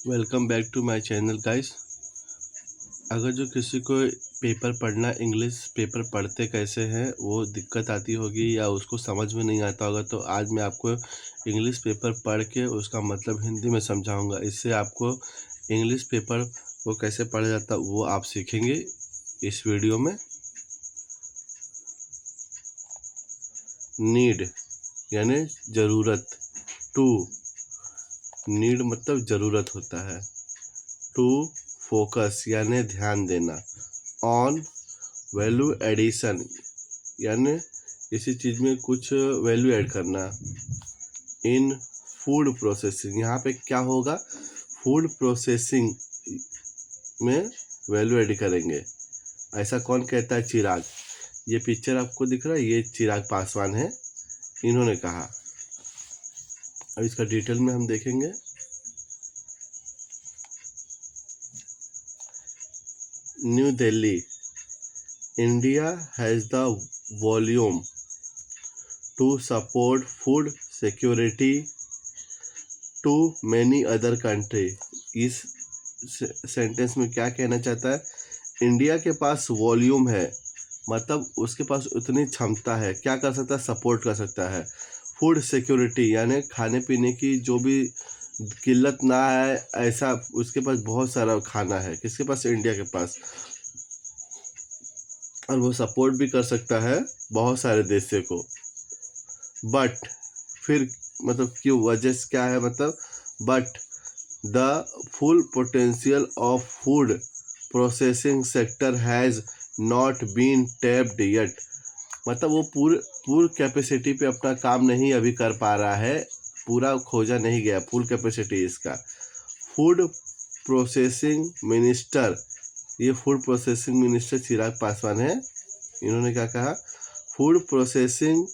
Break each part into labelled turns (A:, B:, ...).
A: Welcome back to my channel guys. अगर जो किसी को पेपर पढ़ना, इंग्लिश पेपर पढ़ते कैसे हैं वो दिक्कत आती होगी या उसको समझ में नहीं आता होगा, तो आज मैं आपको इंग्लिश पेपर पढ़ के उसका मतलब हिंदी में समझाऊंगा। इससे आपको इंग्लिश पेपर वो कैसे पढ़ा जाता वो आप सीखेंगे इस वीडियो में। नीड यानी ज़रूरत। टू, नीड मतलब ज़रूरत होता है। टू फोकस यानी ध्यान देना। ऑन वैल्यू एडिशन यानी किसी चीज़ में कुछ वैल्यू ऐड करना। इन फूड प्रोसेसिंग, यहाँ पे क्या होगा, फूड प्रोसेसिंग में वैल्यू ऐड करेंगे। ऐसा कौन कहता है? चिराग। ये पिक्चर आपको दिख रहा है, ये चिराग पासवान है, इन्होंने कहा। अब इसका डिटेल में हम देखेंगे। New Delhi, India has the volume to support food security to many other country. इस सेंटेंस में क्या कहना चाहता है? इंडिया के पास वॉल्यूम है, मतलब उसके पास उतनी क्षमता है, क्या कर सकता है? सपोर्ट कर सकता है। फूड सिक्योरिटी यानी खाने पीने की जो भी किल्लत ना है, ऐसा उसके पास बहुत सारा खाना है। किसके पास? इंडिया के पास। और वो सपोर्ट भी कर सकता है बहुत सारे देशों को। बट फिर मतलब कि वजह क्या है? मतलब but the full potential of food processing sector has not been tapped yet. मतलब वो पूरी कैपेसिटी पे अपना काम नहीं अभी कर पा रहा है, पूरा खोजा नहीं गया फुल कैपेसिटी इसका। फूड प्रोसेसिंग मिनिस्टर, ये food processing minister Chirag Paswan है, इन्होंने क्या कहा? Food processing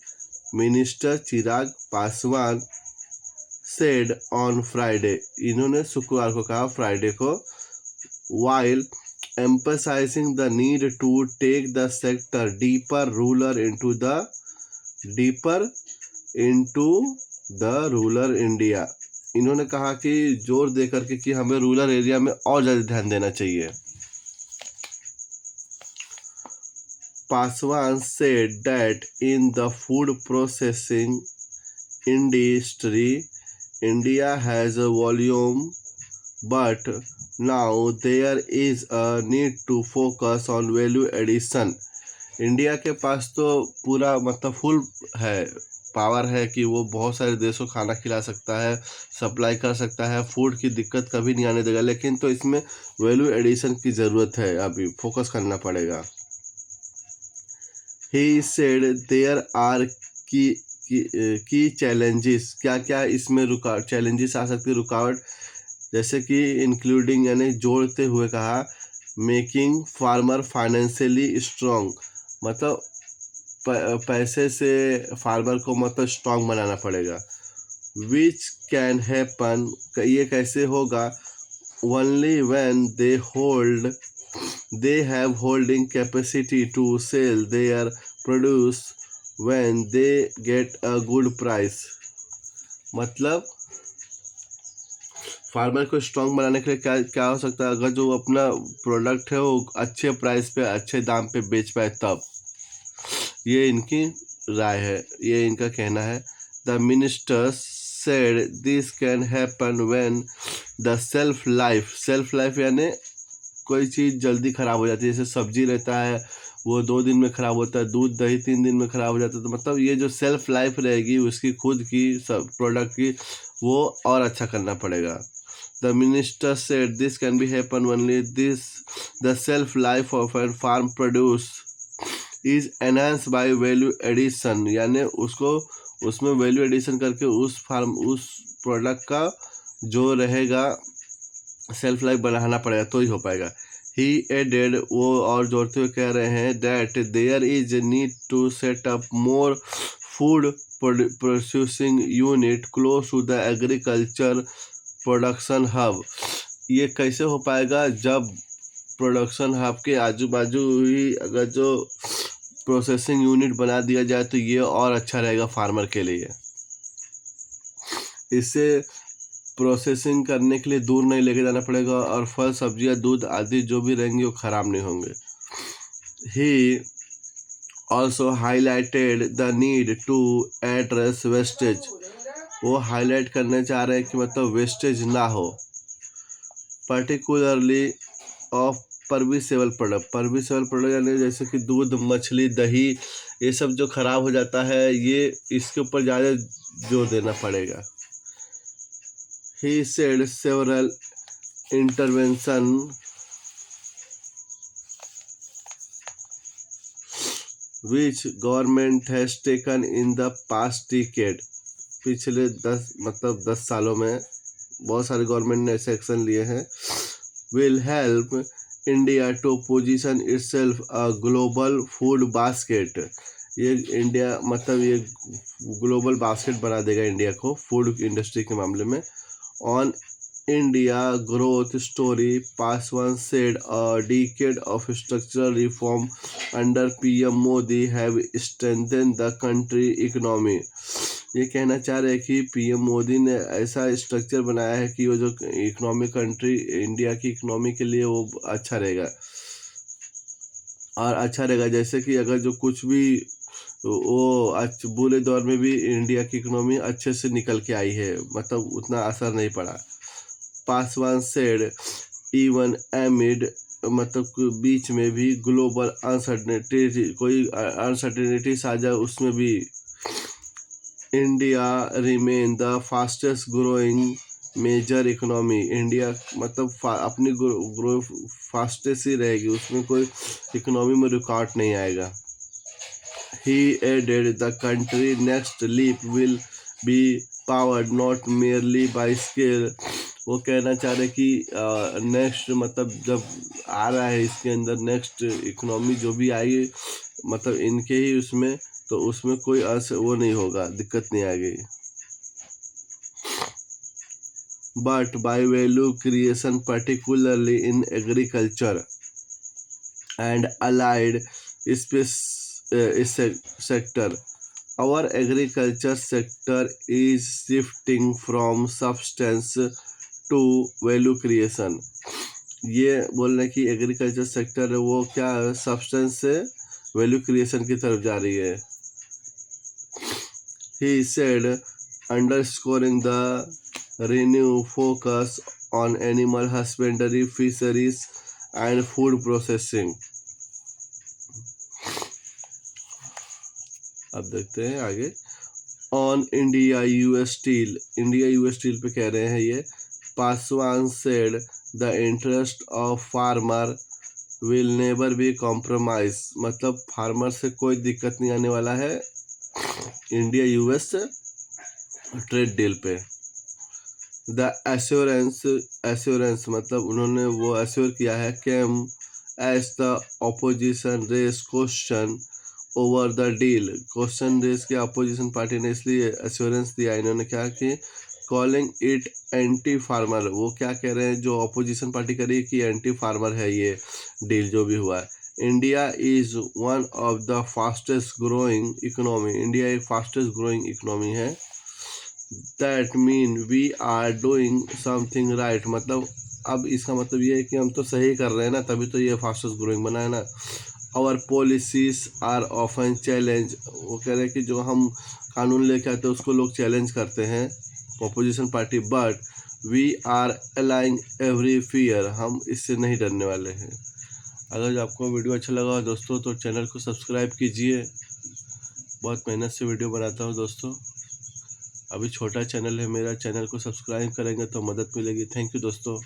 A: minister Chirag Paswan said on Friday, इन्होंने शुक्रवार को कहा, फ्राइडे को, while emphasizing the need to take the sector deeper into the rural India। इन्होंने कहा कि जोर दे करके कि हमें रूरल एरिया में और ज़्यादा ध्यान देना चाहिए। Paswan said that in the food processing industry, India has a volume, but now there is a need to focus on value addition। India के पास तो पूरा मतलब फुल है, पावर है कि वो बहुत सारे देशों को खाना खिला सकता है, सप्लाई कर सकता है, फूड की दिक्कत कभी नहीं आने देगा, लेकिन तो इसमें वैल्यू एडिशन की ज़रूरत है, अभी फोकस करना पड़ेगा। ही सेड देयर आर की चैलेंजेस, क्या क्या इसमें चैलेंजेस आ सकती है, रुकावट, जैसे कि इंक्लूडिंग यानी जोड़ते हुए कहा, मेकिंग फार्मर फाइनेंशियली स्ट्रॉन्ग, मतलब पैसे से फार्मर को मतलब स्ट्रॉन्ग बनाना पड़ेगा। विच कैन हैपन, ये कैसे होगा? Only when they have holding capacity to sell their produce when they get a good price। मतलब फार्मर को स्ट्रॉन्ग बनाने के लिए क्या क्या हो सकता है? अगर जो अपना प्रोडक्ट है वो अच्छे प्राइस पे, अच्छे दाम पे बेच पाए तब। ये इनकी राय है, ये इनका कहना है। The ministers said this can happen when the shelf life यानी कोई चीज़ जल्दी ख़राब हो जाती है, जैसे सब्जी रहता है वो 2 दिन में ख़राब होता है, दूध दही 3 दिन में ख़राब हो जाता है, तो मतलब ये जो सेल्फ लाइफ रहेगी उसकी खुद की सब प्रोडक्ट की, वो और अच्छा करना पड़ेगा। The minister said this can be happen only this the shelf life of an farm produce is enhance by value addition, यानी उसको उसमें वैल्यू एडिशन करके उस प्रोडक्ट का जो रहेगा सेल्फ लाइफ बढ़ाना पड़ेगा तो ही हो पाएगा। ही एडेड, वो और जोड़ते हुए कह रहे हैं, that there is need to set up more food processing unit close to the agriculture production hub. ये कैसे हो पाएगा? जब प्रोडक्शन हब के आजू बाजू ही अगर जो प्रोसेसिंग यूनिट बना दिया जाए तो ये और अच्छा रहेगा फार्मर के लिए। इससे प्रोसेसिंग करने के लिए दूर नहीं लेके जाना पड़ेगा, और फल सब्जियां दूध आदि जो भी रहेंगे वो ख़राब नहीं होंगे। He also highlighted the need to address wastage. वो हाईलाइट करने चाह रहे हैं कि मतलब वेस्टेज ना हो, पर्टिकुलरली ऑफ परमिसेबल प्रोडक्ट यानी जैसे कि दूध, मछली, दही, ये सब जो खराब हो जाता है, ये इसके ऊपर ज़्यादा जोर देना पड़ेगा। He said several intervention which government has taken in the past decade. पिछले 10 सालों में बहुत सारे गवर्नमेंट ने ऐसे एक्शन लिए हैं। Will help India to position itself a global food basket. ये इंडिया मतलब ये ग्लोबल बास्केट बना देगा इंडिया को फूड इंडस्ट्री के मामले में। On India growth story, Paswan said a decade of structural reform under PM Modi have strengthened the country economy। ये कहना चाह रहे हैं कि पीएम मोदी ने ऐसा स्ट्रक्चर बनाया है कि वो जो इकोनॉमी कंट्री इंडिया की इकोनॉमी के लिए वो अच्छा रहेगा, और अच्छा रहेगा जैसे कि अगर जो कुछ भी वो बुरे दौर में भी इंडिया की इकोनॉमी अच्छे से निकल के आई है, मतलब उतना असर नहीं पड़ा। पासवान सेड इवन एमिड, मतलब बीच में भी ग्लोबल अनसर्टेनिटी, कोई अनसर्टेनिटीज आ जाए उसमें भी India remain the fastest growing major economy. India मतलब अपनी ग्रो फास्टेस्ट ही रहेगी, उसमें कोई इकोनॉमी में रुकावट नहीं आएगा। He added the country next leap will be powered not merely by scale. वो कहना चाह रहे कि नेक्स्ट मतलब जब आ रहा है इसके अंदर नेक्स्ट इकोनॉमी जो भी आएगी, मतलब इनके ही उसमें, तो उसमें कोई वो नहीं होगा, दिक्कत नहीं आएगी। But by value creation particularly in agriculture and allied sector, our agriculture sector is shifting from substance to value creation। ये बोल रहे हैं कि एग्रीकल्चर सेक्टर है वो क्या सब्सटेंस से वैल्यू क्रिएशन की तरफ जा रही है। He said underscoring the renewed focus on animal husbandry, fisheries and food processing। अब देखते हैं आगे। On India US steel, India US steel पे कह रहे हैं ये। Paswan said the interest of farmer will never be compromise, मतलब फार्मर से कोई दिक्कत नहीं आने वाला है इंडिया यूएस ट्रेड डील पे। द एश्योरेंस मतलब उन्होंने वो एश्योर किया है came as the opposition raise question over the deal. Question raise के अपोजिशन पार्टी ने इसलिए एश्योरेंस दिया, इन्होंने क्या कि कॉलिंग इट एंटी फार्मर। वो क्या कह रहे हैं जो अपोजिशन पार्टी कर रही है कि एंटी फार्मर है ये डील जो भी हुआ है। India is one of the fastest growing economy, India एक फास्टेस्ट ग्रोइंग इकोनॉमी है। That mean we are doing something right, मतलब अब इसका मतलब ये है कि हम तो सही कर रहे हैं ना, तभी तो ये फास्टेस्ट ग्रोइंग बना है ना। Our policies are often challenge, वो कह रहे हैं कि जो हम कानून लेके आते हैं उसको लोग चैलेंज करते हैं opposition party, but we are allaying every fear, हम इससे नहीं डरने वाले हैं। अगर आपको वीडियो अच्छा लगा दोस्तों तो चैनल को सब्सक्राइब कीजिए, बहुत मेहनत से वीडियो बनाता हूँ दोस्तों, अभी छोटा चैनल है मेरा, चैनल को सब्सक्राइब करेंगे तो मदद मिलेगी। थैंक यू दोस्तों।